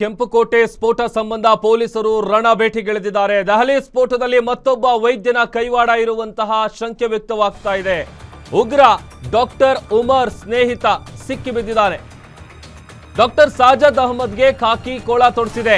ಕೆಂಪುಕೋಟೆ ಸ್ಫೋಟ ಸಂಬಂಧ ಪೊಲೀಸರು ರಣಬೇಟೆಗಿಳಿದಿದ್ದಾರೆ. ದೆಹಲಿ ಸ್ಫೋಟದಲ್ಲಿ ಮತ್ತೊಬ್ಬ ವೈದ್ಯನ ಕೈವಾಡ ಇರುವಂತಹ ಶಂಕೆ ವ್ಯಕ್ತವಾಗ್ತಾ ಇದೆ. ಉಗ್ರ ಡಾಕ್ಟರ್ ಉಮರ್ ಸ್ನೇಹಿತ ಸಿಕ್ಕಿಬಿದ್ದಿದ್ದಾನೆ. ಡಾಕ್ಟರ್ ಸಾಜದ್ ಅಹಮದ್ಗೆ ಖಾಕಿ ಕೋಳ ತೊಡಿಸಿದೆ.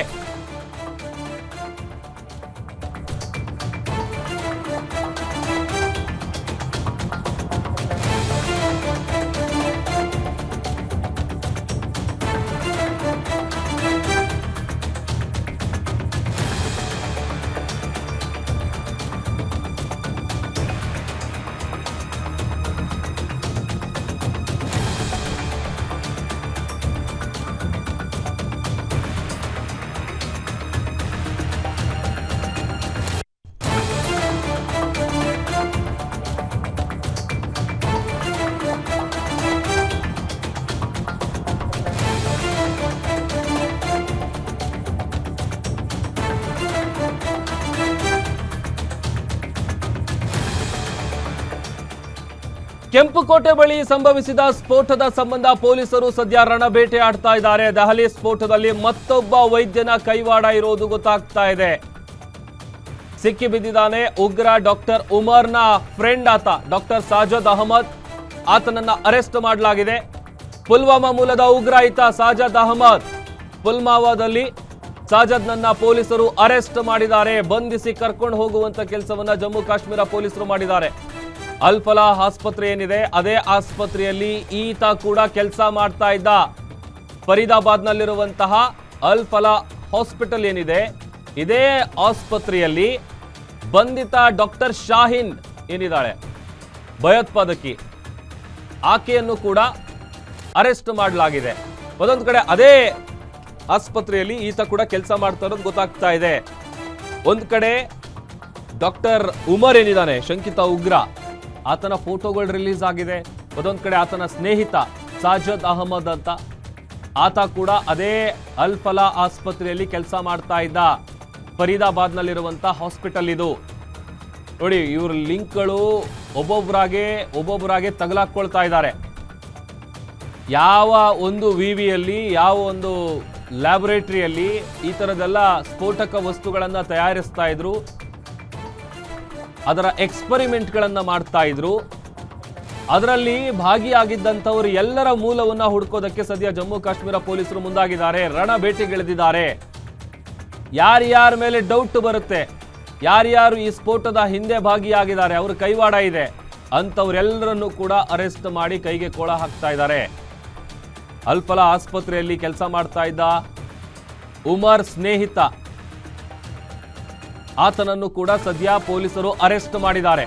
ಕೆಂಪುಕೋಟೆ ಬಳಿ ಸಂಭವಿಸಿದ ಸ್ಫೋಟದ ಸಂಬಂಧ ಪೊಲೀಸರು ಸದ್ಯ ರಣಬೇಟೆ ಆಡ್ತಾ ಇದ್ದಾರೆ. ದೆಹಲಿ ಸ್ಫೋಟದಲ್ಲಿ ಮತ್ತೊಬ್ಬ ವೈದ್ಯನ ಕೈವಾಡ ಇರೋದು ಗೊತ್ತಾಗ್ತಾ ಇದೆ. ಸಿಕ್ಕಿಬಿದ್ದಿದ್ದಾನೆ ಉಗ್ರ ಡಾಕ್ಟರ್ ಉಮರ್ನ ಫ್ರೆಂಡ್ ಆತ ಡಾಕ್ಟರ್ ಸಾಜದ್ ಅಹಮದ್. ಆತನನ್ನ ಅರೆಸ್ಟ್ ಮಾಡಲಾಗಿದೆ. ಪುಲ್ವಾಮಾ ಮೂಲದ ಉಗ್ರ ಈತ ಸಾಜದ್ ಅಹಮದ್. ಪುಲ್ವಾಮಾದಲ್ಲಿ ಸಾಜದ್ನನ್ನ ಪೊಲೀಸರು ಅರೆಸ್ಟ್ ಮಾಡಿದ್ದಾರೆ. ಬಂಧಿಸಿ ಕರ್ಕೊಂಡು ಹೋಗುವಂತ ಕೆಲಸವನ್ನ ಜಮ್ಮು ಕಾಶ್ಮೀರ ಪೊಲೀಸರು ಮಾಡಿದ್ದಾರೆ. ಅಲ್-ಫಲಾ ಆಸ್ಪತ್ರೆ ಏನಿದೆ ಅದೇ ಆಸ್ಪತ್ರೆಯಲ್ಲಿ ಈತ ಕೂಡ ಕೆಲಸ ಮಾಡ್ತಾ ಇದ್ದ. ಫರೀದಾಬಾದ್ನಲ್ಲಿರುವಂತಹ ಅಲ್-ಫಲಾ ಹಾಸ್ಪಿಟಲ್ ಏನಿದೆ ಇದೇ ಆಸ್ಪತ್ರೆಯಲ್ಲಿ ಬಂಧಿತ ಡಾಕ್ಟರ್ ಶಾಹಿನ್ ಏನಿದ್ದಾಳೆ ಭಯೋತ್ಪಾದಕಿ, ಆಕೆಯನ್ನು ಕೂಡ ಅರೆಸ್ಟ್ ಮಾಡಲಾಗಿದೆ. ಒಂದೊಂದು ಕಡೆ ಅದೇ ಆಸ್ಪತ್ರೆಯಲ್ಲಿ ಈತ ಕೂಡ ಕೆಲಸ ಮಾಡ್ತಾ ಇರೋದು ಗೊತ್ತಾಗ್ತಾ ಇದೆ. ಒಂದ್ ಕಡೆ ಡಾಕ್ಟರ್ ಉಮರ್ ಏನಿದ್ದಾನೆ ಶಂಕಿತ ಉಗ್ರ, ಆತನ ಫೋಟೋಗಳು ರಿಲೀಸ್ ಆಗಿದೆ. ಅದೊಂದು ಕಡೆ ಆತನ ಸ್ನೇಹಿತ ಸಾಜದ್ ಅಹಮದ್ ಅಂತ, ಆತ ಕೂಡ ಅದೇ ಅಲ್-ಫಲಾ ಆಸ್ಪತ್ರೆಯಲ್ಲಿ ಕೆಲಸ ಮಾಡ್ತಾ ಇದ್ದ. ಫರೀದಾಬಾದ್ನಲ್ಲಿರುವಂತ ಹಾಸ್ಪಿಟಲ್ ಇದು. ನೋಡಿ, ಇವ್ರ ಲಿಂಕ್ಗಳು ಒಬ್ಬೊಬ್ಬರಾಗೆ ತಗಲಾಕೊಳ್ತಾ ಇದ್ದಾರೆ. ಯಾವ ಒಂದು ವಿವಿಯಲ್ಲಿ, ಯಾವ ಒಂದು ಲ್ಯಾಬೊರೇಟರಿಯಲ್ಲಿ ಈ ಥರದೆಲ್ಲ ಸ್ಫೋಟಕ ವಸ್ತುಗಳನ್ನು ತಯಾರಿಸ್ತಾ ಇದ್ರು, ಅದರ ಎಕ್ಸ್ಪರಿಮೆಂಟ್ಗಳನ್ನ ಮಾಡ್ತಾ ಇದ್ರು, ಅದರಲ್ಲಿ ಭಾಗಿಯಾಗಿದ್ದಂಥವರು ಎಲ್ಲರ ಮೂಲವನ್ನ ಹುಡುಕೋದಕ್ಕೆ ಸದ್ಯ ಜಮ್ಮು ಕಾಶ್ಮೀರ ಪೊಲೀಸರು ಮುಂದಾಗಿದ್ದಾರೆ. ರಣಬೇಟೆಗಿಳಿದಿದ್ದಾರೆ. ಯಾರ್ಯಾರ ಮೇಲೆ ಡೌಟ್ ಬರುತ್ತೆ, ಯಾರ್ಯಾರು ಈ ಸ್ಫೋಟದ ಹಿಂದೆ ಭಾಗಿಯಾಗಿದ್ದಾರೆ, ಅವ್ರ ಕೈವಾಡ ಇದೆ ಅಂಥವ್ರೆಲ್ಲರನ್ನು ಕೂಡ ಅರೆಸ್ಟ್ ಮಾಡಿ ಕೈಗೆ ಕೋಳ ಹಾಕ್ತಾ ಇದ್ದಾರೆ. ಅಲ್-ಫಲಾ ಆಸ್ಪತ್ರೆಯಲ್ಲಿ ಕೆಲಸ ಮಾಡ್ತಾ ಇದ್ದ ಉಮರ್ ಸ್ನೇಹಿತ, ಆತನನ್ನು ಕೂಡ ಸದ್ಯ ಪೊಲೀಸರು ಅರೆಸ್ಟ್ ಮಾಡಿದ್ದಾರೆ.